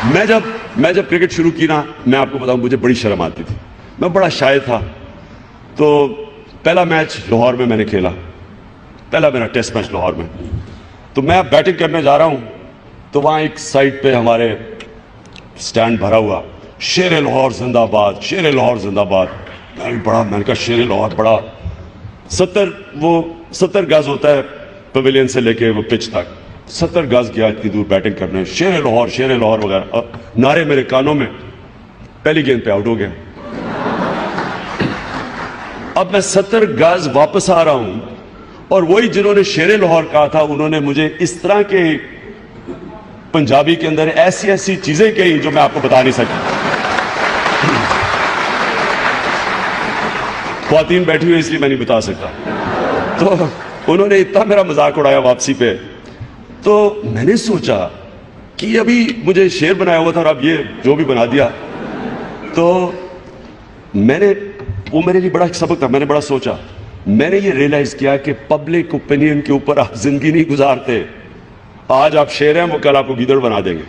میں جب کرکٹ شروع کی نا، میں آپ کو بتاؤں مجھے بڑی شرم آتی تھی، میں بڑا شائع تھا. تو پہلا میچ لاہور میں نے کھیلا، پہلا میرا ٹیسٹ میچ لاہور میں. تو میں بیٹنگ کرنے جا رہا ہوں تو وہاں ایک سائڈ پہ ہمارے سٹینڈ بھرا ہوا، شیر لاہور زندہ آباد، شیر لاہور زندہ آباد. میں نے کہا شیر لاہور بڑا 70 گز ہوتا ہے پویلین سے لے کے وہ پچ تک، 70 گز گیا اتنی دور بیٹنگ کرنے، شیر لاہور وغیرہ نعرے میرے کانوں میں. پہلی گیند پہ آؤٹ ہو گیا. اب میں 70 گز واپس آ رہا ہوں اور وہی جنہوں نے شیر لاہور کہا تھا انہوں نے مجھے اس طرح کے پنجابی کے اندر ایسی چیزیں کہیں جو میں آپ کو بتا نہیں سکتا. خواتین بیٹھی ہوئی اس لیے میں نہیں بتا سکتا. تو انہوں نے اتنا میرا مذاق اڑایا واپسی پہ. تو میں نے سوچا کہ ابھی مجھے شیر بنایا ہوا تھا اور اب یہ جو بھی بنا دیا. تو وہ میرے لیے بڑا سبق تھا. میں نے بڑا سوچا، میں نے یہ ریئلائز کیا کہ پبلک اوپینین کے اوپر آپ زندگی نہیں گزارتے. آج آپ شیر ہیں، وہ کل آپ کو گیدڑ بنا دیں گے.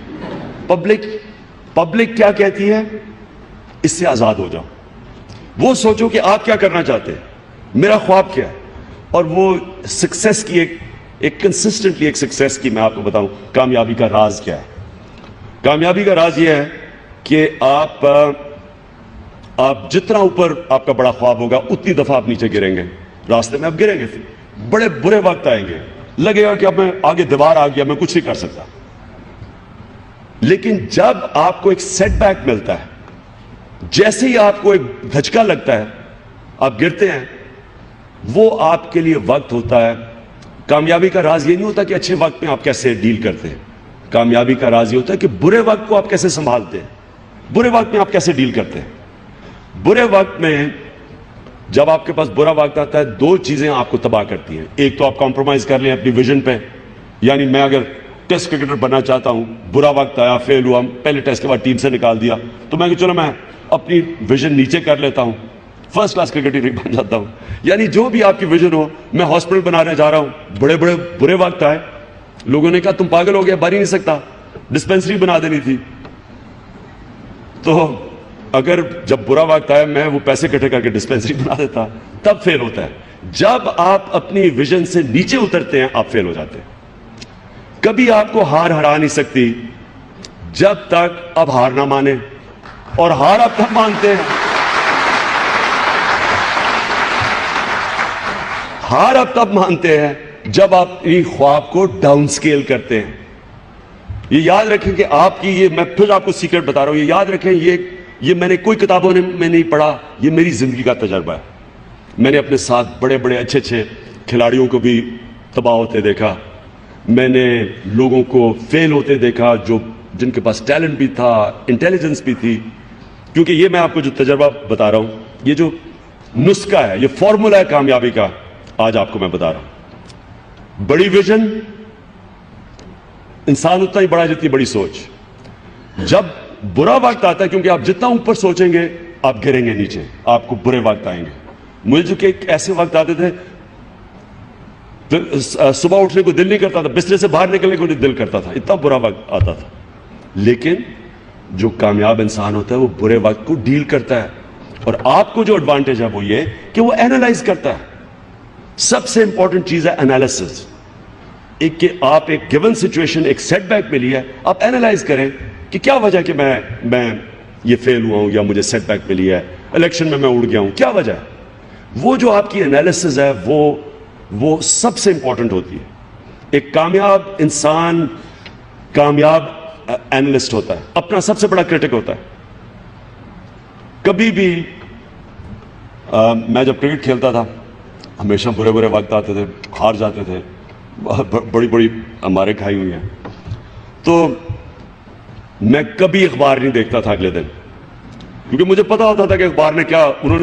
پبلک کیا کہتی ہے اس سے آزاد ہو جاؤ. وہ سوچو کہ آپ کیا کرنا چاہتے ہیں، میرا خواب کیا ہے. اور وہ سکسیس کی ایک کنسسٹنٹلی ایک سکسیس کی میں آپ کو بتاؤں کامیابی کا راز کیا ہے. کامیابی کا راز یہ ہے کہ آپ جتنا اوپر آپ کا بڑا خواب ہوگا اتنی دفعہ آپ نیچے گریں گے. راستے میں آپ گریں گے، بڑے برے وقت آئیں گے، لگے گا کہ اب میں آگے دیوار آ گیا، میں کچھ نہیں کر سکتا. لیکن جب آپ کو ایک سیٹ بیک ملتا ہے، جیسے ہی آپ کو ایک دھچکا لگتا ہے، آپ گرتے ہیں، وہ آپ کے لیے وقت ہوتا ہے. کامیابی کا راز یہ نہیں ہوتا کہ اچھے وقت میں آپ کیسے ڈیل کرتے ہیں. کامیابی کا راز یہ ہوتا ہے کہ برے وقت کو آپ کیسے سنبھالتے ہیں، برے وقت میں آپ کیسے ڈیل کرتے ہیں. برے وقت میں جب آپ کے پاس برا وقت آتا ہے، دو چیزیں آپ کو تباہ کرتی ہیں. ایک تو آپ کمپرومائز کر لیں اپنی ویژن پہ، یعنی میں اگر ٹیسٹ کرکٹر بننا چاہتا ہوں، برا وقت آیا، فیل ہوا، پہلے ٹیسٹ کے بعد ٹیم سے نکال دیا، تو میں کہ چلو میں اپنی ویژن نیچے کر لیتا ہوں، فرسٹ کلاس کرکٹر بن جاتا ہوں. یعنی جو بھی آپ کی ویژن ہو. میں ہاسپٹل بنانے جا رہا ہوں، بڑے برے وقت آئے، لوگوں نے کہا تم پاگل ہو گیا، بن ہی نہیں سکتا، ڈسپینسری بنا دینی تھی. تو اگر جب برا وقت آیا میں وہ پیسے اکٹھے کر کے ڈسپینسری بنا دیتا، تب فیل ہوتا ہے. جب آپ اپنی ویژن سے نیچے اترتے ہیں آپ فیل ہو جاتے ہیں. کبھی آپ کو ہار ہرا نہیں سکتی جب تک آپ ہار نہ مانیں، اور ہار آپ تب مانتے ہیں، ہار آپ تب مانتے ہیں جب آپ اپنی خواب کو ڈاؤن سکیل کرتے ہیں. یہ یاد رکھیں کہ آپ کی میں پھر آپ کو سیکرٹ بتا رہا ہوں، یہ یاد رکھیں یہ میں نے کوئی کتابوں میں نہیں پڑھا، یہ میری زندگی کا تجربہ ہے. میں نے اپنے ساتھ بڑے اچھے کھلاڑیوں کو بھی تباہ ہوتے دیکھا، میں نے لوگوں کو فیل ہوتے دیکھا جن کے پاس ٹیلنٹ بھی تھا، انٹیلیجنس بھی تھی. کیونکہ یہ میں آپ کو جو تجربہ بتا رہا ہوں، یہ جو نسخہ ہے، یہ فارمولا ہے کامیابی کا، آج آپ کو میں بتا رہا ہوں. بڑی ویژن، انسان اتنا ہی بڑا جتنی بڑی سوچ. جب برا وقت آتا ہے، کیونکہ آپ جتنا اوپر سوچیں گے آپ گریں گے نیچے، آپ کو برے وقت آئیں گے. مجھے جو کہ ایسے وقت آتے تھے صبح اٹھنے کو دل نہیں کرتا تھا، بستر سے باہر نکلنے کو نہیں دل کرتا تھا، اتنا برا وقت آتا تھا. لیکن جو کامیاب انسان ہوتا ہے وہ برے وقت کو ڈیل کرتا ہے. اور آپ کو جو ایڈوانٹیج ہے وہ یہ کہ وہ اینالائز کرتا ہے. سب سے امپورٹنٹ چیز ہے انالیسس. ایک کہ آپ ایک گیون سچویشن، ایک سیٹ بیک ملی ہے، آپ اینالائز کریں کہ کیا وجہ کہ میں یہ فیل ہوا ہوں یا مجھے سیٹ بیک ملی ہے، الیکشن میں اڑ گیا ہوں، کیا وجہ ہے. وہ جو آپ کی انالیسس ہے وہ سب سے امپورٹنٹ ہوتی ہے. ایک کامیاب انسان کامیاب اینالسٹ ہوتا ہے، اپنا سب سے بڑا کرٹک ہوتا ہے. کبھی بھی میں جب کرکٹ کھیلتا تھا ہمیشہ برے وقت آتے تھے، ہار جاتے تھے، بڑی ہمارے کھائی ہوئی ہیں. تو میں کبھی اخبار نہیں دیکھتا تھا اگلے دن، کیونکہ مجھے پتا ہوتا تھا کہ اخبار نے کیا، انہوں